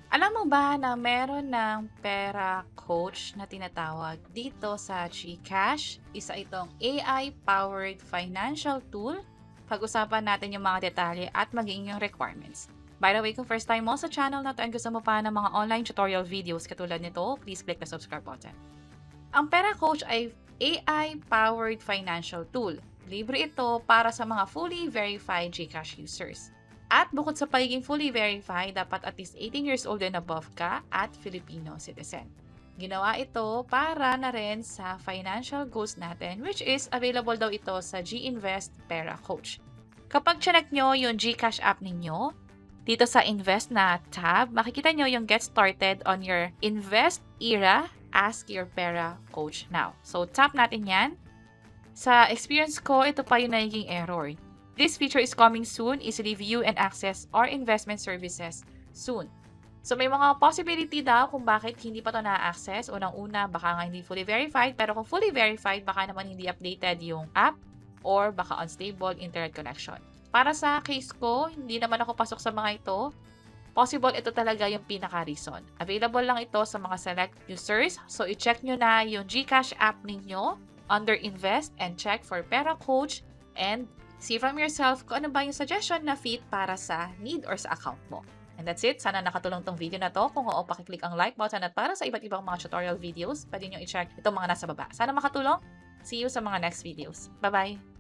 Alam mo ba na meron ng Pera Coach na tinatawag dito sa GCash? Isa itong AI-powered financial tool. Pag-usapan natin yung mga detalye at maging yung requirements. By the way, kung first time mo sa channel na to and gusto mo pa ng mga online tutorial videos katulad nito, please click the subscribe button. Ang Pera Coach ay AI-powered financial tool. Libre ito para sa mga fully verified GCash users. At bukod sa pagiging fully verified, dapat at least 18 years old and above ka at Filipino citizen. Ginawa ito para na rin sa financial goals natin, which is available daw ito sa G-Invest Pera Coach. Kapag chinek nyo yung GCash app ninyo, dito sa Invest na tab, makikita nyo yung Get Started on your Invest Era, Ask Your Pera Coach Now. So, tap natin yan. Sa experience ko, ito pa yung nagiging error. This feature is coming soon. Easily view and access our investment services soon. So, may mga possibility daw kung bakit hindi pa ito na-access. Unang-una, baka nga hindi fully verified. Pero kung fully verified, baka naman hindi updated yung app or baka unstable internet connection. Para sa case ko, hindi naman ako pasok sa mga ito. Possible ito talaga yung pinaka-reason. Available lang ito sa mga select users. So, i-check nyo na yung GCash app ninyo under Invest and check for Pera Coach and see from yourself kung ano ba yung suggestion na fit para sa need or sa account mo. And that's it. Sana nakatulong tong video na to. Kung oo, pakiclick ang like button at para sa iba't ibang mga tutorial videos, pwede nyo i-check itong mga nasa baba. Sana makatulong. See you sa mga next videos. Bye-bye!